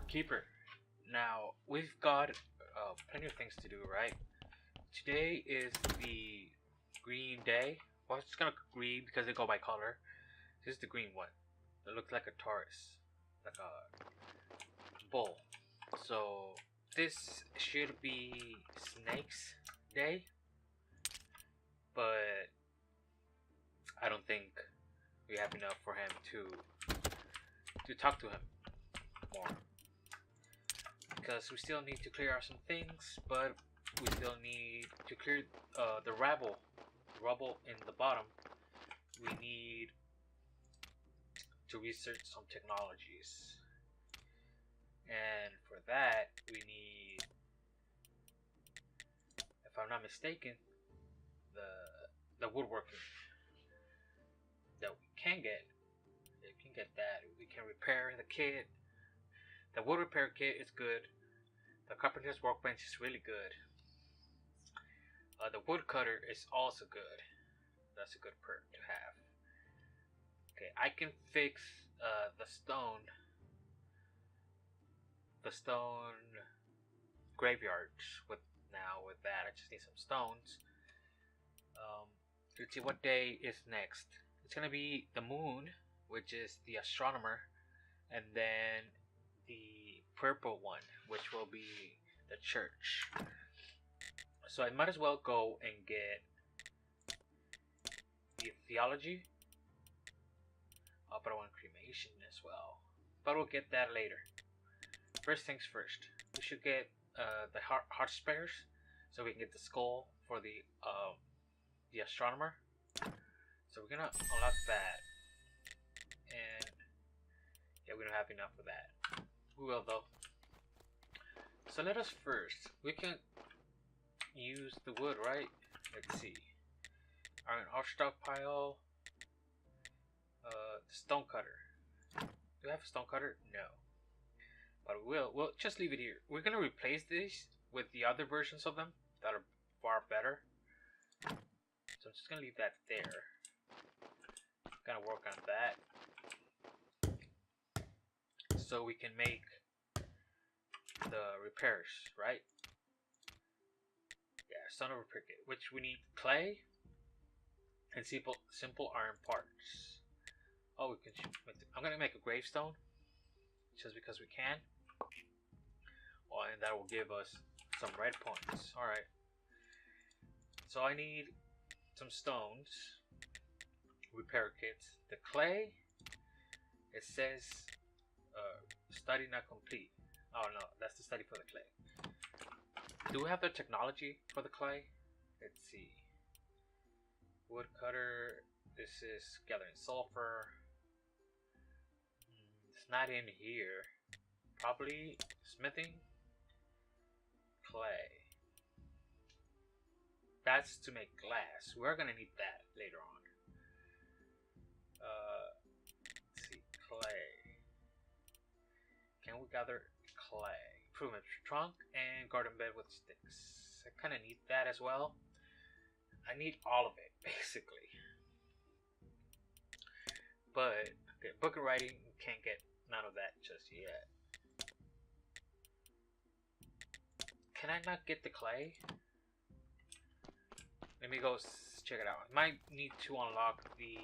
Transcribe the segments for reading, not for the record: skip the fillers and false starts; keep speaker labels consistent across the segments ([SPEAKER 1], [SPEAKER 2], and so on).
[SPEAKER 1] Keeper. Now, we've got plenty of things to do, right? Today is the green day. Well, it's gonna green because they go by color. This is the green one. It looks like a Taurus, like a bull. So, this should be Snake's day, but I don't think we have enough for him to talk to him more. Because we still need to clear out some things, but we still need to clear the rubble in the bottom. We need to research some technologies, and for that we need, if I'm not mistaken, the woodworking that we can get. You can get that. We can repair the kit. The wood repair kit is good. The carpenter's workbench is really good. The woodcutter is also good. That's a good perk to have. Okay, I can fix the stone graveyards with that. I just need some stones. Let's see what day is next. It's gonna be the moon, which is the astronomer, and then the purple one, which will be the church. So I might as well go and get the theology. But I want cremation as well. But we'll get that later. First things first. We should get the heart spares, so we can get the skull for the astronomer. So we're gonna unlock that, and yeah, we don't have enough for that. We will though. So let us first. We can use the wood, right? Let's see. Our stockpile. The stone cutter. Do we have a stone cutter? No. But we'll just leave it here. We're gonna replace this with the other versions of them that are far better. So I'm just gonna leave that there. Gonna work on that, so we can make the repairs, right? Yeah, stone repair kit, which we need clay and simple iron parts. Oh, we can. I'm gonna make a gravestone just because we can. Oh, and that will give us some red points. All right. So I need some stones, repair kits, the clay. It says study not complete. Oh no, that's the study for the clay. Do we have the technology for the clay? Let's see. Woodcutter. This is gathering sulfur. It's not in here. Probably smithing. Clay. That's to make glass. We're gonna need that later on. Let's see, clay. Can we gather clay? Improvement trunk and garden bed with sticks. I kind of need that as well. I need all of it, basically. But okay, book and writing, can't get none of that just yet. Can I not get the clay? Let me go check it out. I might need to unlock the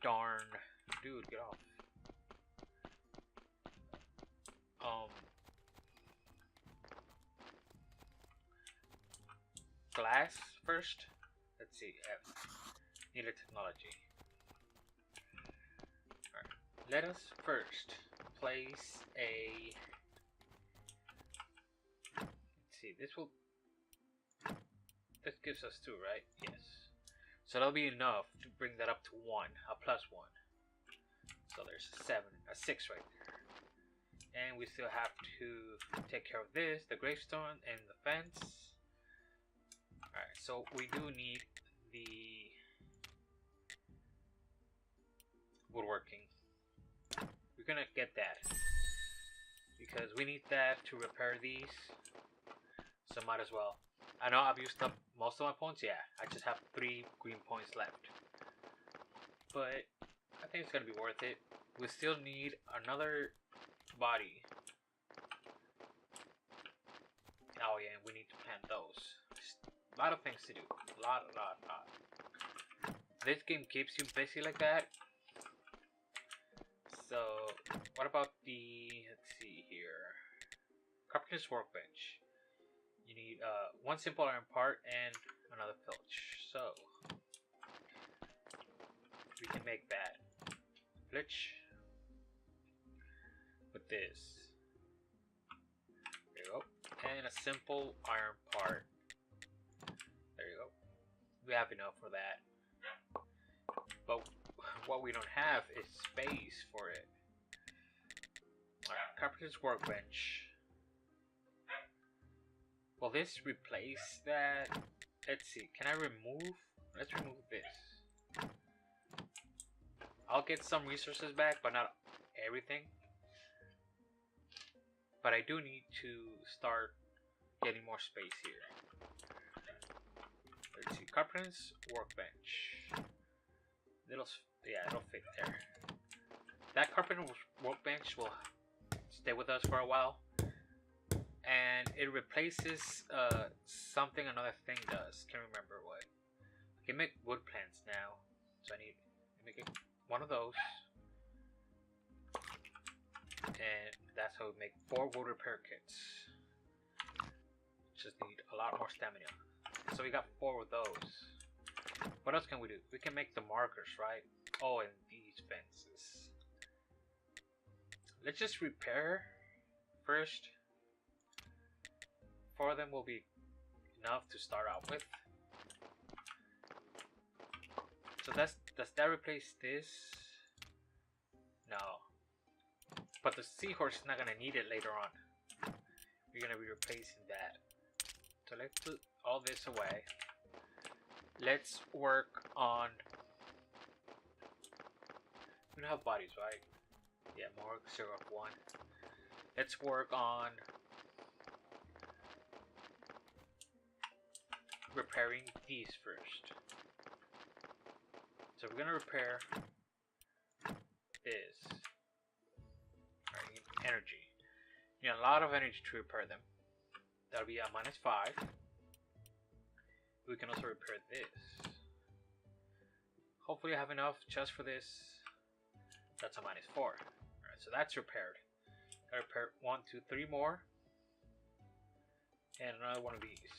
[SPEAKER 1] darn dude. Get off. Glass first. Let's see. Needed technology. Alright. Let us first place a. Let's see. This gives us 2, right? Yes. So that'll be enough to bring that up to 1, a +1. So there's a 7, a 6 right there. And we still have to take care of this, the gravestone and the fence. Alright, so we do need the woodworking. We're gonna get that because we need that to repair these. So might as well. I know I've used up most of my points. Yeah, I just have 3 green points left. But I think it's gonna be worth it. we still need another body. Oh yeah, we need to plant those. A lot of things to do. Lot. This game keeps you busy like that. So, what about the, let's see here, carpenter's workbench. You need one simple iron part and another flitch. So, we can make that flitch with this. There you go. And a simple iron part. There you go. We have enough for that. But what we don't have is space for it. Alright, carpenter's workbench. Will this replace that? Let's see. Can I remove? Let's remove this. I'll get some resources back, but not everything. But I do need to start getting more space here. Let's see. Carpenter's workbench. It'll fit there. That carpenter's workbench will stay with us for a while. And it replaces something another thing does. Can't remember what. I can make wood planks now. So I need to make one of those. And that's how we make 4 wood repair kits. Just need a lot more stamina. So we got 4 of those. What else can we do? We can make the markers, right? Oh, and these fences. Let's just repair first. 4 of them will be enough to start out with. So does that replace this? No. But the seahorse is not gonna need it later on. We're gonna be replacing that. So let's put all this away. Let's work on. We don't have bodies, right? Yeah, more 0 of 1. Let's work on repairing these first. So we're gonna repair this. Alright, need energy. You need a lot of energy to repair them. That'll be a -5. We can also repair this. Hopefully I have enough just for this. That's a -4. Alright, so that's repaired. I repair 1, 2, 3 more. And another one of these.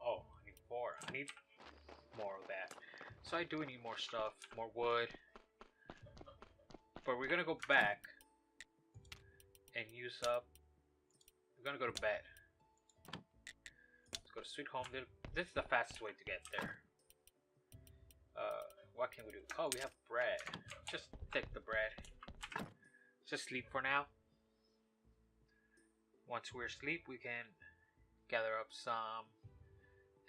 [SPEAKER 1] Oh, I need 4. I need more of that. So I do need more stuff, more wood. But we're gonna go back and use up. We're gonna go to bed. Let's go to Sweet Home. This is the fastest way to get there. What can we do? Oh, we have bread. Just take the bread. Just sleep for now. Once we're asleep, we can gather up some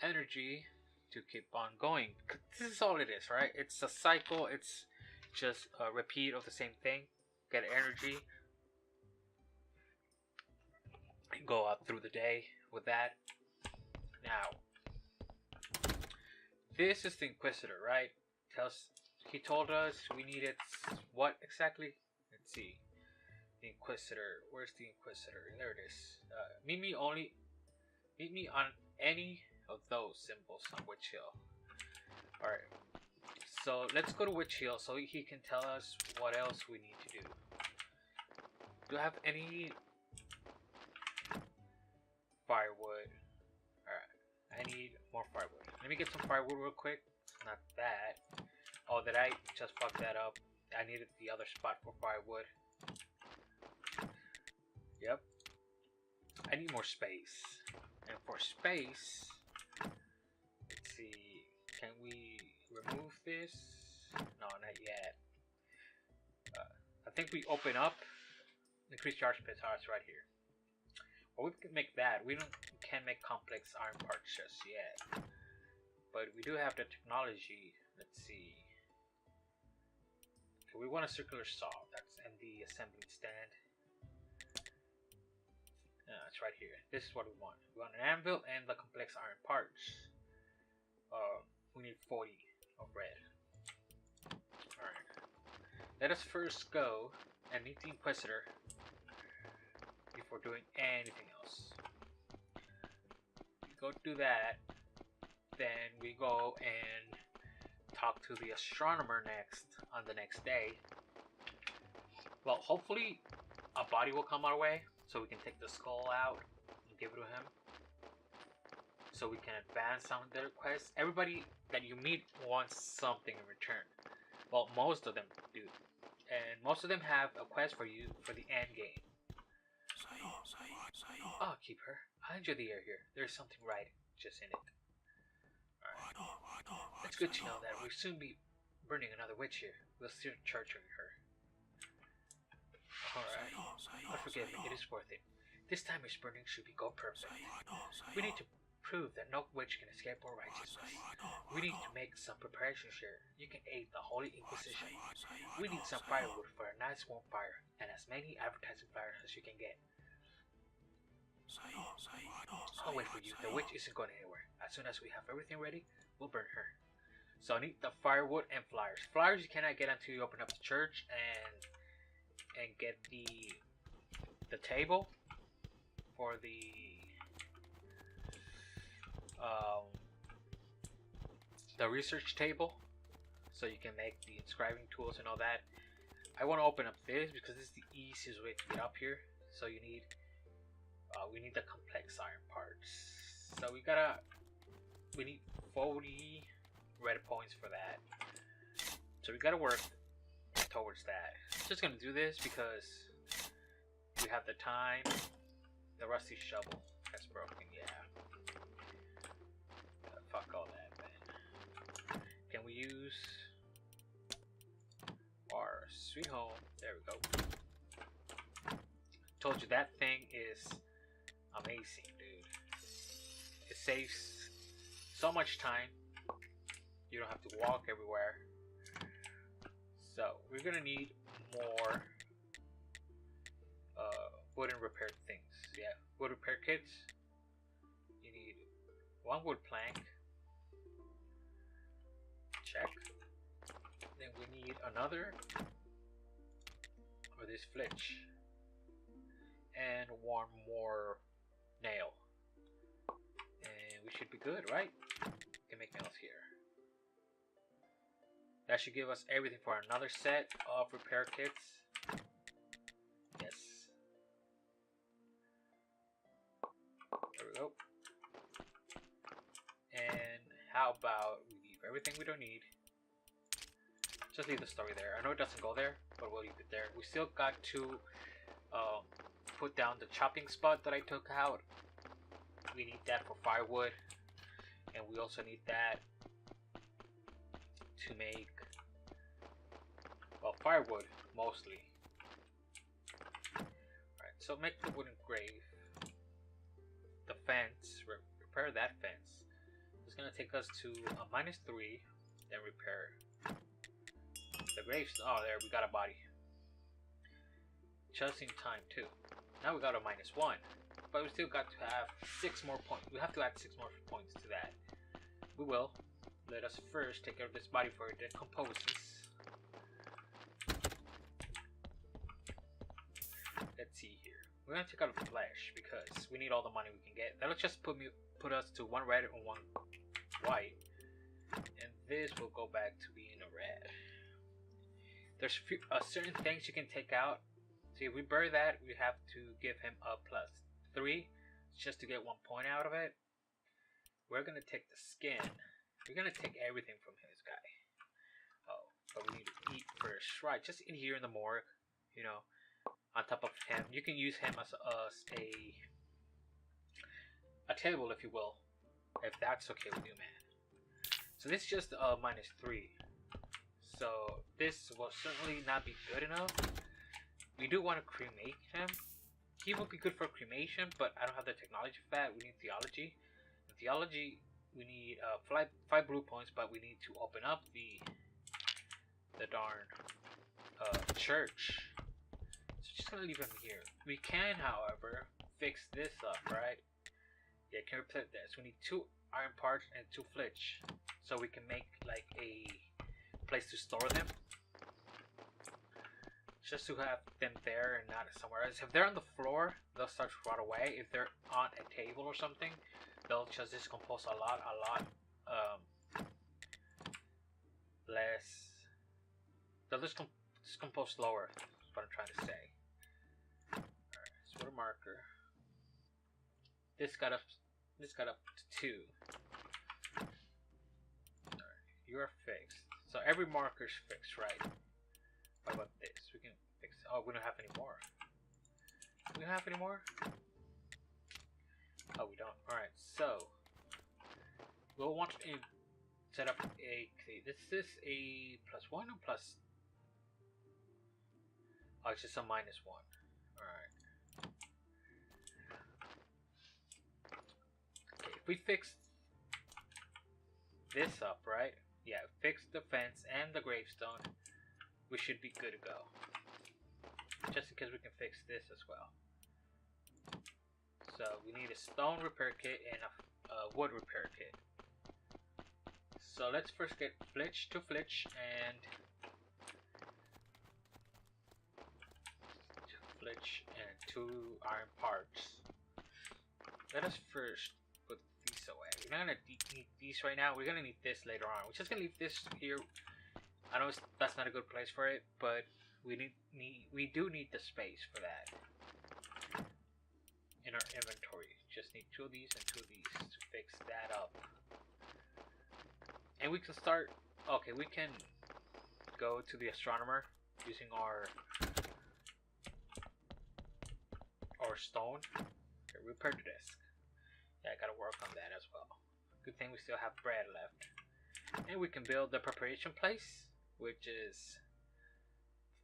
[SPEAKER 1] energy to keep on going. This is all it is, right? It's a cycle. It's just a repeat of the same thing. Get energy. Go up through the day with that. Now, this is the Inquisitor, right? He told us we needed what exactly? Let's see. The Inquisitor. Where's the Inquisitor? There it is. Meet me on any of those symbols on Witch Hill. Alright. So let's go to Witch Hill so he can tell us what else we need to do. Do I have any firewood? Alright. I need more firewood. Let me get some firewood real quick. Not that. Oh, did I just fuck that up? I needed the other spot for firewood. Yep. I need more space. And for space, let's see. Can we remove this? No, not yet. I think we open up. Increase charge pits. Oh, it's right here. Well, we can make that. We can't make complex iron parts just yet. But we do have the technology. Let's see. Okay, we want a circular saw. That's in the assembling stand. It's right here. This is what we want. We want an anvil and the complex iron parts. We need 40 of red. Alright. Let us first go and meet the Inquisitor before doing anything else. We go do that, then we go and talk to the astronomer next on the next day. Well, hopefully a body will come our way so we can take the skull out and give it to him, so we can advance on their quest. Everybody that you meet wants something in return. Well, most of them do. And most of them have a quest for you for the end game. Oh, Keeper, I enjoy the air here. There's something right just in it. Alright. It's good to know that we'll soon be burning another witch here. We'll still torturing her. Alright. But forgive me, it is worth it. This time his burning should be go perfect. We need to prove that no witch can escape our righteousness. We need to make some preparations here. You can aid the Holy Inquisition. We need some firewood for a nice warm fire, and as many advertising flyers as you can get. I'll wait for you. The witch isn't going anywhere. As soon as we have everything ready, we'll burn her. So I need the firewood and flyers. Flyers you cannot get until you open up the church and get the table for the research table, so you can make the inscribing tools and all that. I want to open up this because this is the easiest way to get up here. So you need we need the complex iron parts. So we need 40 red points for that. So we gotta work towards that. Just gonna do this because we have the time. The rusty shovel that's broken, yeah. Fuck all that, man. Can we use our sweet home? There we go. Told you that thing is amazing, dude. It saves so much time. You don't have to walk everywhere. So we're gonna need more wooden repair things. Yeah, wood repair kits. You need one wood plank. Check. Then we need another for this flitch. And one more nail. And we should be good, right? We can make nails here. That should give us everything for another set of repair kits. Yes. There we go. And how about we leave everything we don't need? Just leave the story there. I know it doesn't go there, but we'll leave it there. We still got to put down the chopping spot that I took out. We need that for firewood, and we also need that to make, well, firewood mostly. Alright, so make the wooden grave. The fence, repair that fence. It's gonna take us to a -3, then repair the graves. Oh, there, we got a body. Just in time too. Now we got a -1, but we still got to have 6 more points. We have to add 6 more points to that. We will. Let us first take care of this body before it decomposes. Let's see here. We're gonna take out the flesh because we need all the money we can get. That'll just put us to 1 red and 1 white, and this will go back to being a red. There's certain things you can take out. See, if we bury that, we have to give him a +3 just to get 1 point out of it. We're gonna take the skin. We're gonna take everything from his guy. Oh, but we need to eat first, right? Just in here in the morgue, you know, on top of him. You can use him as a table, if you will, if that's okay with you, man. So this is just a -3. So this will certainly not be good enough. We do want to cremate him. He would be good for cremation, but I don't have the technology for that. We need theology. In theology, we need 5 blue points, but we need to open up the darn church. So just gonna leave him here. We can, however, fix this up, right? Yeah, can replace this. We need 2 iron parts and 2 flitch, so we can make like a place to store them. just to have them there and not somewhere else. If they're on the floor, they'll start to rot away. If they're on a table or something, they'll just decompose a lot less. They'll decompose slower. That's what I'm trying to say. Alright, so put a marker. This got up to 2. Alright, you are fixed. So every marker's fixed, right? What about this? We can fix. Oh, we don't have any more. Do we have any more? Oh, we don't. Alright, so we'll want to set up a. This is a +1 or plus. Oh, it's just a -1. Alright. Okay, if we fix this up, right? Yeah, fix the fence and the gravestone. We should be good to go. Just in case we can fix this as well. So we need a stone repair kit and a wood repair kit. So let's first get flitch and two iron parts. Let us first put these away. We're not gonna need these right now. We're gonna need this later on. We're just gonna leave this here. I know that's not a good place for it, but we do need the space for that in our inventory. Just need 2 of these and 2 of these to fix that up. And we can start. Okay, we can go to the astronomer using our stone. Okay, repair the disc. Yeah, I gotta work on that as well. Good thing we still have bread left. And we can build the preparation place, which is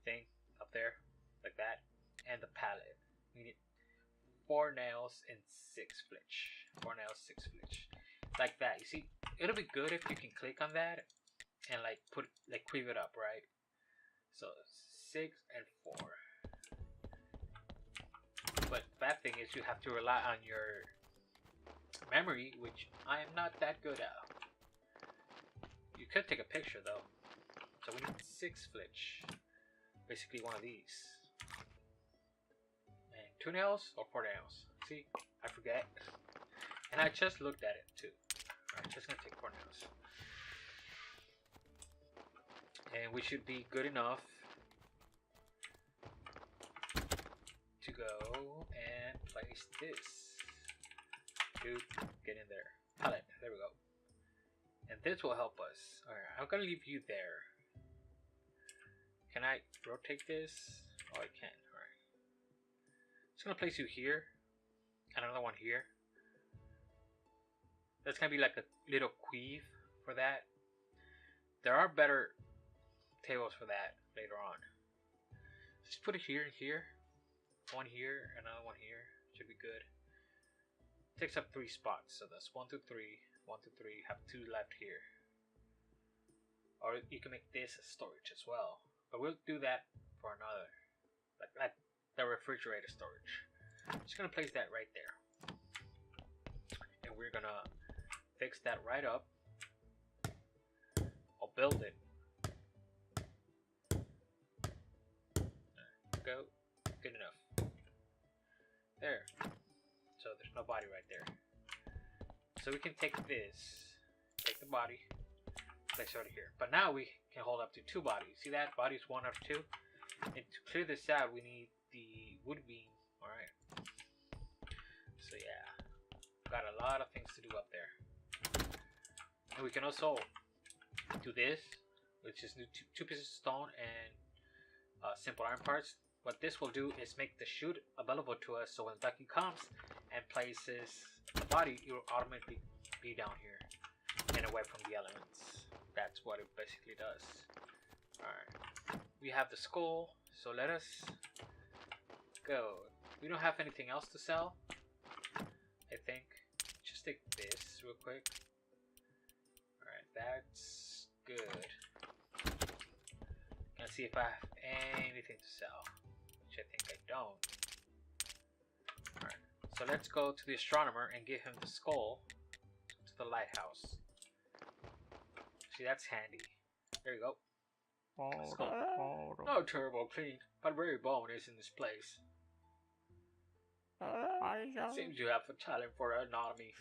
[SPEAKER 1] thing up there, like that, and the pallet. We need 4 nails and 6 flitch. 4 nails, 6 flitch. Like that. You see, it'll be good if you can click on that and like queue it up, right? So 6 and 4. But the bad thing is you have to rely on your memory, which I am not that good at. You could take a picture though. So we need 6 flitch. Basically one of these. And 2 nails or 4 nails. See, I forget. And I just looked at it too. Alright, just gonna take 4 nails. And we should be good enough to go and place this. Dude, get in there. Pallet, there we go. And this will help us. Alright, I'm gonna leave you there. Can I rotate this? Oh, I can. Alright. Just gonna place you here. And another one here. That's gonna be like a little queue for that. There are better tables for that later on. Just put it here and here. One here, another one here. Should be good. Takes up 3 spots, so that's 1, 2, 3, 1, 2, 3. Have 2 left here. Or you can make this a storage as well. But we'll do that for another. Like the refrigerator storage. Just gonna place that right there. And we're gonna fix that right up. I'll build it. There, go. Good enough. There. So there's no body right there. So we can take this, take the body, place it over here. But now we can hold up to 2 bodies. See that? Bodies 1 out of 2. And to clear this out, we need the wood beam. Alright. So yeah. Got a lot of things to do up there. And we can also do this, which is 2 pieces of stone and simple iron parts. What this will do is make the chute available to us, so when Becky comes and places the body, it will automatically be down here and away from the elements. That's what it basically does. Alright. We have the skull, so let us go. We don't have anything else to sell, I think. Just take this real quick. Alright, that's good. Let's see if I have anything to sell. Which I think I don't. Alright, so let's go to the astronomer and give him the skull to the lighthouse. See, that's handy. There you go. Skull. No terrible clean, but very bone is in this place. Seems you have a talent for anatomy.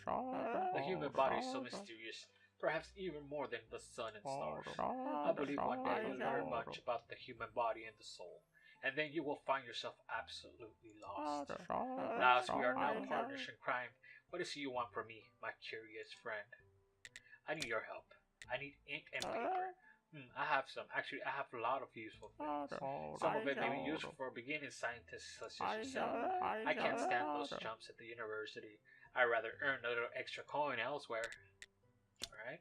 [SPEAKER 1] The human body is so mysterious, perhaps even more than the sun and stars. I believe one day you'll learn much about the human body and the soul, and then you will find yourself absolutely lost. Now, as we are now partners in crime, what is it you want from me, my curious friend? I need your help. I need ink and paper. I have some. Actually, I have a lot of useful things. Some of it may be useful for beginning scientists such as yourself. I can't stand those jumps at the university. I'd rather earn a little extra coin elsewhere. Alright?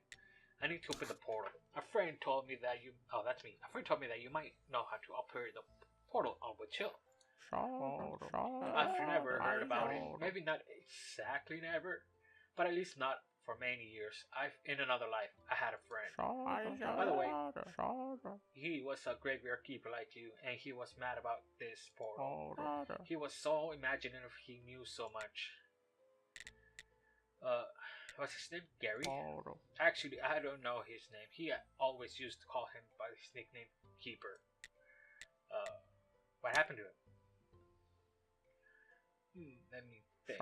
[SPEAKER 1] I need to open the portal. A friend told me that you... Oh, that's me. A friend told me that you might know how to operate the portal on Witch Hill. I've never heard about it. Maybe not exactly never, but at least not for many years. In another life, I had a friend. By the way, he was a graveyard keeper like you, and he was mad about this portal. He was so imaginative, he knew so much. What's his name? Gary? Actually, I don't know his name. He always used to call him by his nickname, Keeper. What happened to him? Let me think.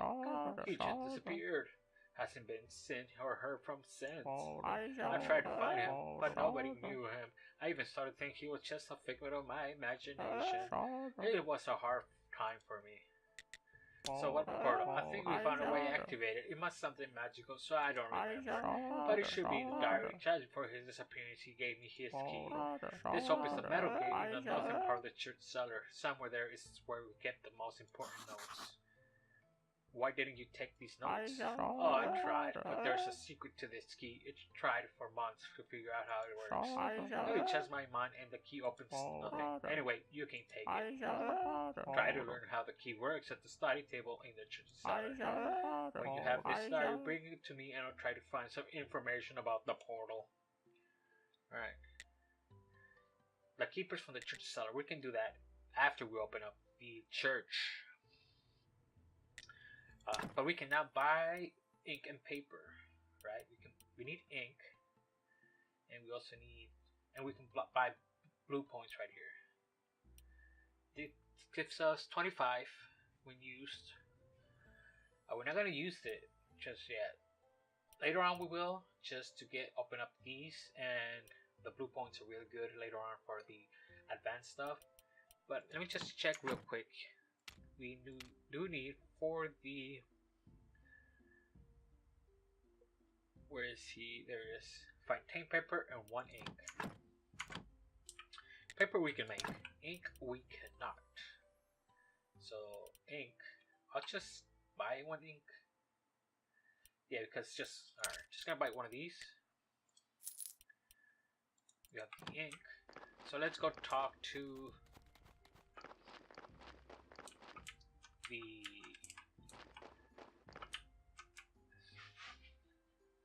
[SPEAKER 1] He just disappeared. Hasn't been seen or heard from since. I tried to find him, but nobody knew him. I even started thinking he was just a figment of my imagination. It was a hard time for me. So what portal? I think we found a way to activate it. It must something magical, so I don't remember. But it should be in the diary. Judging for his disappearance, he gave me his key. This opens the metal gate in the northern part of the church cellar. Somewhere there is where we get the most important notes. Why didn't you take these notes? Oh, I tried, but there's a secret to this key. It's tried for months to figure out how it works. Maybe change my mind and the key opens nothing. Anyway, you can take it. Try to learn how the key works at the study table in the church cellar. When you have this diary, bring it to me and I'll try to find some information about the portal. Alright. The keepers from the church cellar. We can do that after we open up the church. But we can now buy ink and paper, right? We need ink, and we also need, and we can buy blue points right here. It gives us 25 when used. We're not gonna use it just yet. Later on we will, just to open up these, and the blue points are really good later on for the advanced stuff. But let me just check real quick. We do need for the... Where is he? There it is. Find 10 paper and 1 ink. Paper we can make. Ink we cannot. So ink, I'll just buy 1 ink. Yeah, because just gonna buy 1 of these. We have the ink. So let's go talk to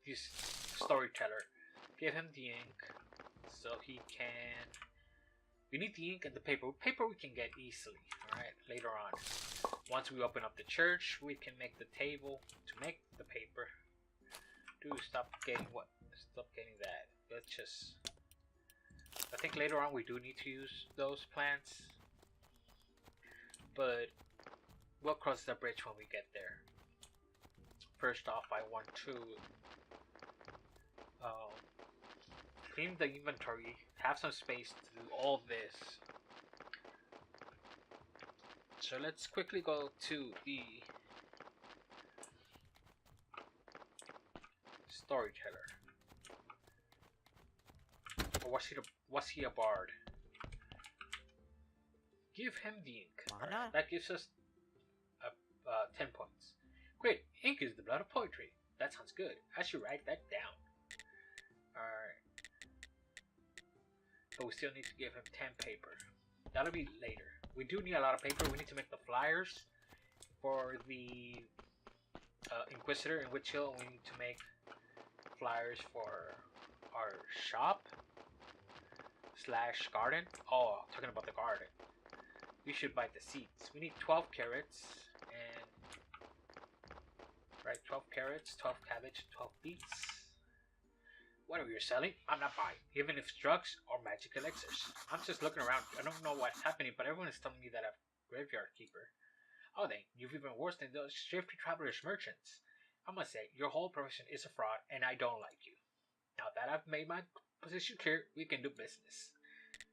[SPEAKER 1] his storyteller. Give him the ink so he can... We need the ink and the paper. Paper we can get easily, alright, later on. Once we open up the church, we can make the table to make the paper. Stop getting that. Let's just... I think later on we do need to use those plants. But we'll cross the bridge when we get there. First off, I want to clean the inventory, have some space to do all this. So let's quickly go to the storyteller. Or was he a bard? Give him the ink. Right. That gives us 10 points. Great, ink is the blood of poetry. That sounds good. I should write that down. Alright. But we still need to give him 10 paper. That'll be later. We do need a lot of paper. We need to make the flyers for the Inquisitor in Witch Hill. We need to make flyers for our shop / garden. Oh, talking about the garden. We should buy the seeds. We need 12 carrots and 12 carrots, 12 cabbage, 12 beets. Whatever you're selling, I'm not buying, even if it's drugs or magic elixirs. I'm just looking around. I don't know what's happening, but everyone is telling me that I'm a graveyard keeper. Oh, then, you've even worse than those shifty travelers merchants. I must say, your whole profession is a fraud, and I don't like you. Now that I've made my position clear, we can do business.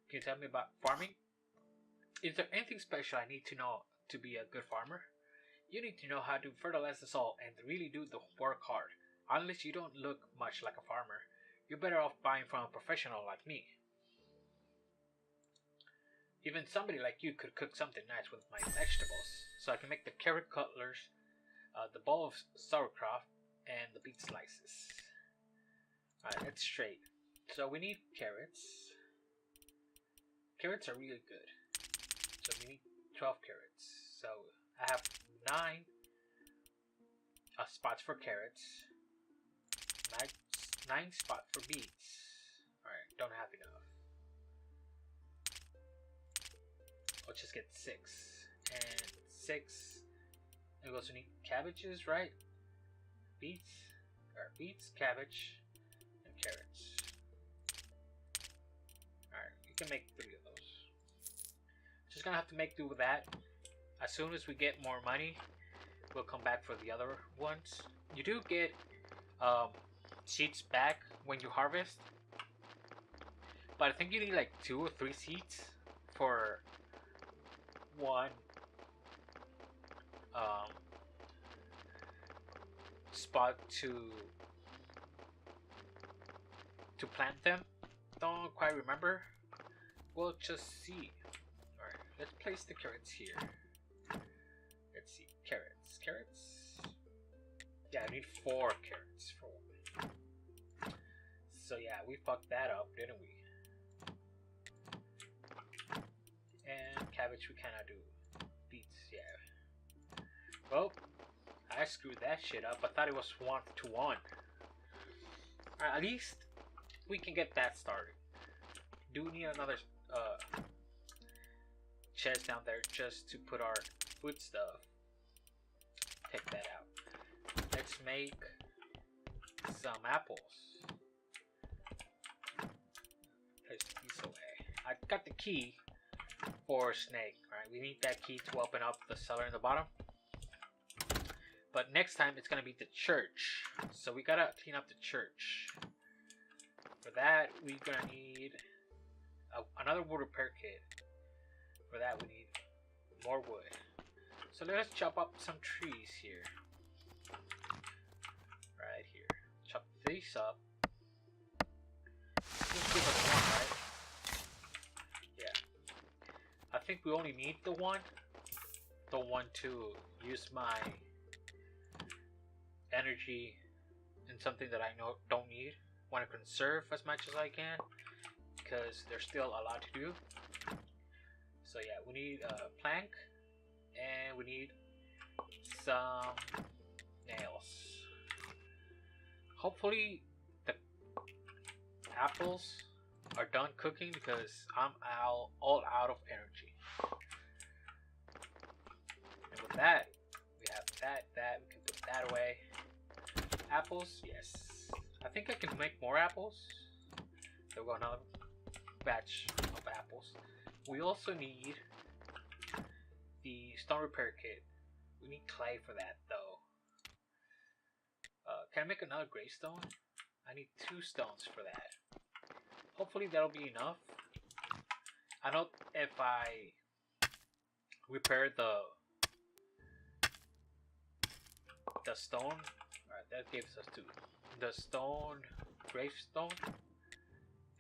[SPEAKER 1] Can you tell me about farming? Is there anything special I need to know to be a good farmer? You need to know how to fertilize the soil and really do the work hard. Unless you don't look much like a farmer, you're better off buying from a professional like me. Even somebody like you could cook something nice with my vegetables, so I can make the carrot cutlers, the bowl of sauerkraut, and the beet slices. Alright, let's trade. So we need carrots. Carrots are really good. So we need 12 carrots. So I have 9 spots for carrots. 9 spots for beets. Alright, don't have enough. I'll just get 6. And 6. And we also need cabbages, right? Beets. Or beets, cabbage, and carrots. Alright, you can make 3 of those. Just gonna have to make do with that. As soon as we get more money, we'll come back for the other ones. You do get seeds back when you harvest, but I think you need like 2 or 3 seeds for one spot to plant them. Don't quite remember. We'll just see. Alright, let's place the carrots here. Let's see. Carrots. Yeah, I need 4 carrots for one. So yeah, we fucked that up, didn't we? And cabbage we cannot do. Beets, yeah. Well, I screwed that shit up. I thought it was 1 to 1. Alright, at least we can get that started. Do we need another chest down there just to put our food stuff? Take that out. Let's make some apples. Place these away. I got the key for Snake. Right, we need that key to open up the cellar in the bottom. But next time it's gonna be the church, so we gotta clean up the church. For that, we're gonna need another wood repair kit. For that, we need more wood. So let's chop up some trees here. Right here. Chop these up. Just give us 1, right? Yeah. I think we only need the one. Don't want to use my energy in something that I don't need. Want to conserve as much as I can, because there's still a lot to do. So yeah, we need a plank, and we need some nails. Hopefully the apples are done cooking, because I'm all out of energy. And with that, we have that we can put that away. Apples, yes. I think I can make more apples. So we'll go another batch of apples. We also need the stone repair kit. We need clay for that though. Can I make another gravestone? I need 2 stones for that. Hopefully that'll be enough. I know if I repair the stone, alright, that gives us 2. The stone gravestone,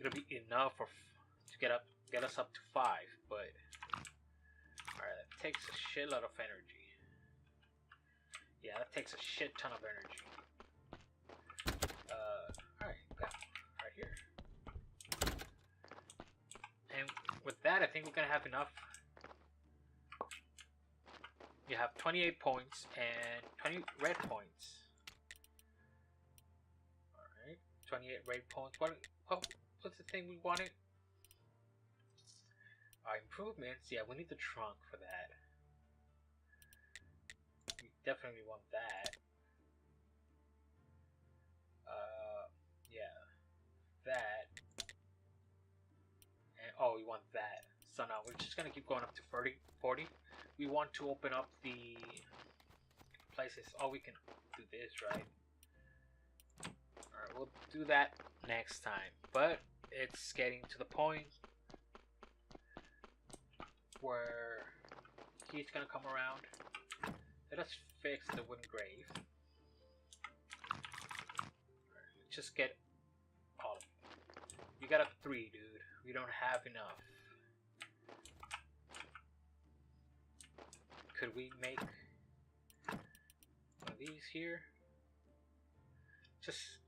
[SPEAKER 1] it'll be enough to get us up to 5, but alright, that takes a shitload of energy. Yeah, that takes a shit ton of energy. Alright, got right here. And with that, I think we're gonna have enough. You have 28 points and 20 red points. 28 red points. What's the thing we wanted? Improvements. Yeah, we need the trunk for that. We definitely want that. Yeah. cobblestone now. We're just gonna keep going up to 40. We want to open up the places. Oh, we can do this, right? Alright, we'll do that next time. But it's getting to the point where he's gonna come around. Let us fix the wooden grave. Right, just get all of it. You got a 3, dude. We don't have enough. Could we make one of these here? Just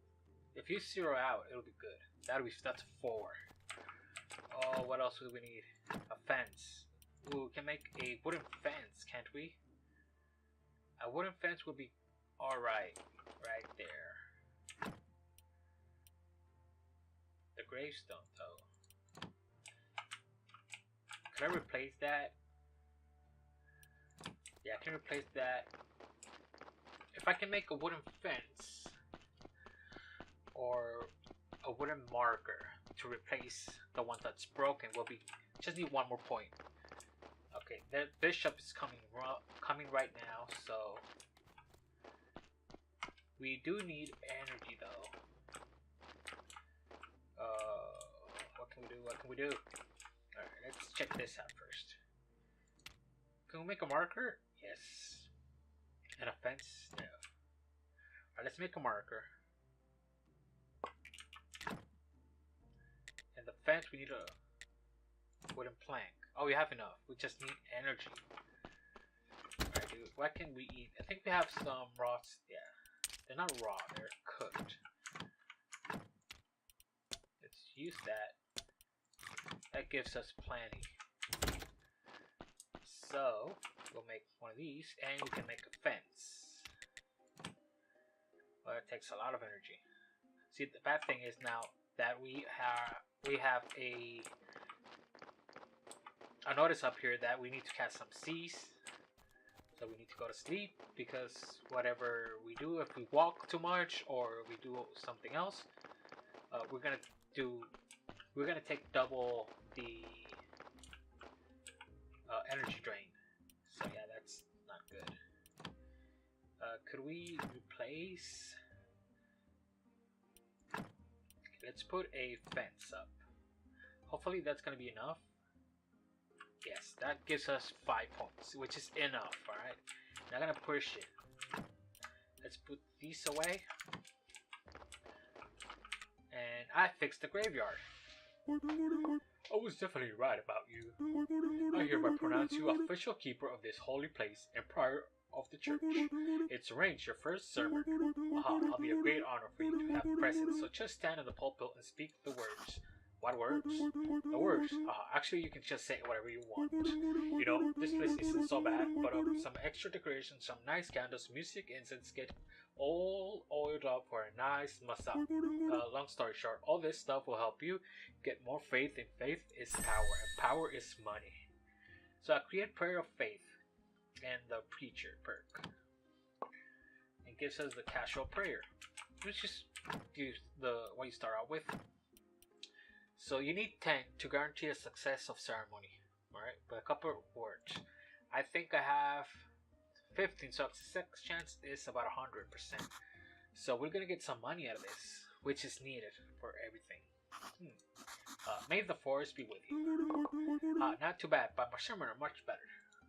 [SPEAKER 1] if you zero out, it'll be good. That's 4. Oh, what else do we need? A fence. Ooh, we can make a wooden fence, can't we? A wooden fence would be alright, right there. The gravestone, though. Could I replace that? Yeah, I can replace that. If I can make a wooden fence or a wooden marker to replace the one that's broken, will be just need 1 more point. Okay, the bishop is coming right now, so we do need energy though. What can we do? What can we do? Alright, let's check this out first. Can we make a marker? Yes. And a fence? No. Alright, let's make a marker. And the fence, we need a wooden plank. Oh, we have enough. We just need energy. Alright, dude. What can we eat? I think we have some raw. Yeah. They're not raw. They're cooked. Let's use that. That gives us plenty. So, we'll make one of these. And we can make a fence. Well, it takes a lot of energy. See, the bad thing is now that we have a notice up here that we need to catch some seas, so we need to go to sleep, because whatever we do, if we walk too much or we do something else, we're gonna take double the energy drain. So yeah, that's not good. Could we replace? Okay, let's put a fence up. Hopefully that's gonna be enough. Yes, that gives us 5 points, which is enough, alright? Not gonna push it. Let's put these away. And I fixed the graveyard. I was definitely right about you. I hereby pronounce you official keeper of this holy place and prior of the church. It's arranged your first sermon. I'll be a great honor for you to have present, so just stand in the pulpit and speak the words. What words? The words. Actually, you can just say whatever you want. You know, this place isn't so bad, but some extra decorations, some nice candles, music, incense, get all oiled up for a nice massage. Long story short, all this stuff will help you get more faith, and faith is power, and power is money. So I create prayer of faith and the preacher perk. It gives us the casual prayer, which is the what you start out with. So you need 10 to guarantee a success of ceremony. Alright, but a couple of words. I think I have 15, so success chance is about 100%. So we're gonna get some money out of this, which is needed for everything. May the force be with you. Not too bad, but my sermon are much better.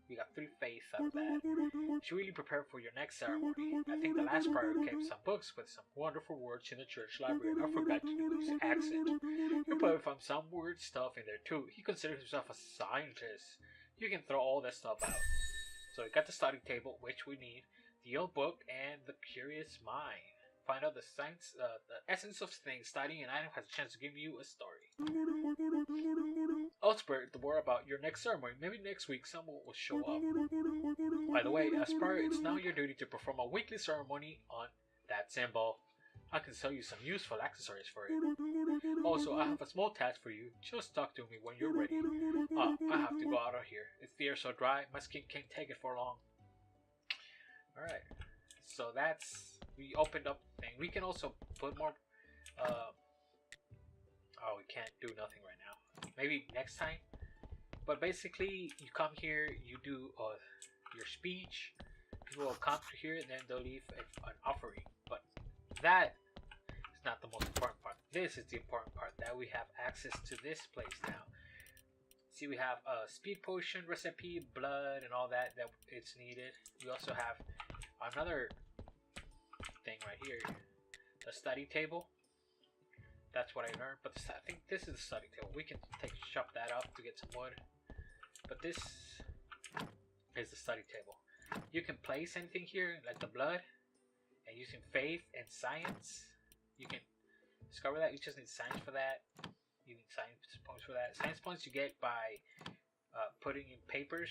[SPEAKER 1] We got 3 faith out of that. You should really prepare for your next ceremony. I think the last prior kept some books with some wonderful words in the church library, and I forgot to do his accent. You probably found some weird stuff in there too. He considers himself a scientist. You can throw all that stuff out. So we got the study table, which we need, the old book, and the curious mind. Find out the science, the essence of things. Studying an item has a chance to give you a story. I'll spread the word about your next ceremony. Maybe next week someone will show up. By the way, as prior, it's now your duty to perform a weekly ceremony on that symbol. I can sell you some useful accessories for it. Also, I have a small task for you. Just talk to me when you're ready. I have to go out of here. It's the air so dry, my skin can't take it for long. Alright. So that's... we opened up the thing. We can also put more... oh, we can't do nothing right now. Maybe next time? But basically, you come here, you do your speech. People will come to here, and then they'll leave an offering. But that is not the most important part. This is the important part, that we have access to this place now. See, we have a speed potion recipe, blood, and all that it's needed. We also have another thing right here, the study table. That's what I learned, but I think this is the study table. We can chop that up to get some wood. But this is the study table. You can place anything here, like the blood, and using faith and science, you can discover that. You just need science for that. You need science points for that. Science points you get by putting in papers.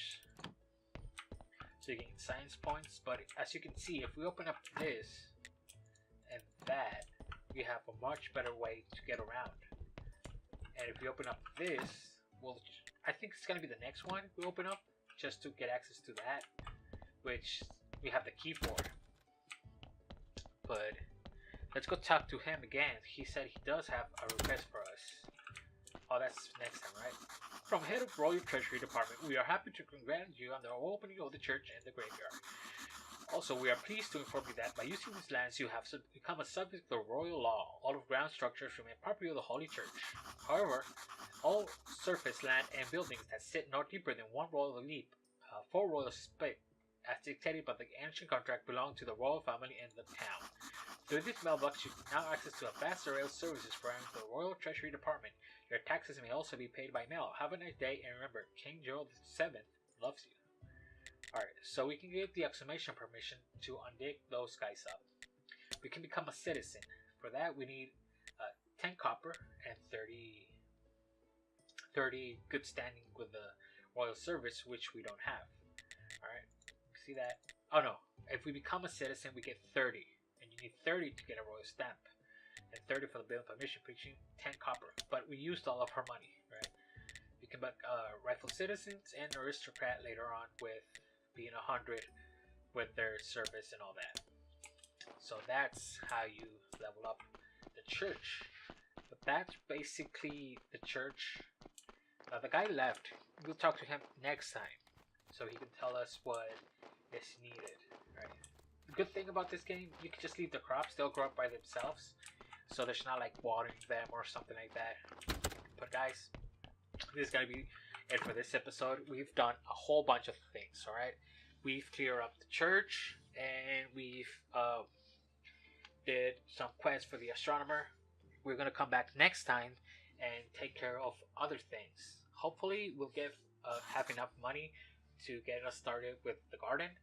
[SPEAKER 1] So you get science points. But as you can see, if we open up this and that, we have a much better way to get around. And if we open up this, well, I think it's gonna be the next one we open up, just to get access to that, which we have the key for. But let's go talk to him again. He said he does have a request for us. Oh, that's next time, right? From head of Royal Treasury Department, we are happy to congratulate you on the opening of the church and the graveyard. Also, we are pleased to inform you that by using these lands, you have become a subject of the royal law. All of ground structures remain property of the Holy Church. However, all surface land and buildings that sit no deeper than 1 royal leap, 4 royal split, as dictated by the ancient contract, belong to the royal family and the town. Through this mailbox, you now have access to a vast array of services belonging to the Royal Treasury Department. Your taxes may also be paid by mail. Have a nice day, and remember, King Gerald VII loves you. Alright, so we can get the exclamation permission to undig those guys up. We can become a citizen. For that, we need 10 copper and 30 good standing with the royal service, which we don't have. Alright, see that? Oh no, if we become a citizen, we get 30. And you need 30 to get a royal stamp. And 30 for the building permission, preaching 10 copper. But we used all of her money, right? We can become rightful citizens and aristocrat later on with being 100 with their service and all that. So that's how you level up the church. But that's basically the church. The guy left. We'll talk to him next time, so he can tell us what is needed. Right. The good thing about this game, you can just leave the crops. They'll grow up by themselves. So there's not like watering them or something like that. But guys, this is going to be it for this episode. We've done a whole bunch of things, alright? We've cleared up the church, and we've did some quests for the astronomer. We're going to come back next time and take care of other things. Hopefully we'll have enough money to get us started with the garden.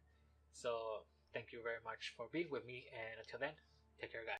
[SPEAKER 1] So thank you very much for being with me, and until then, take care guys.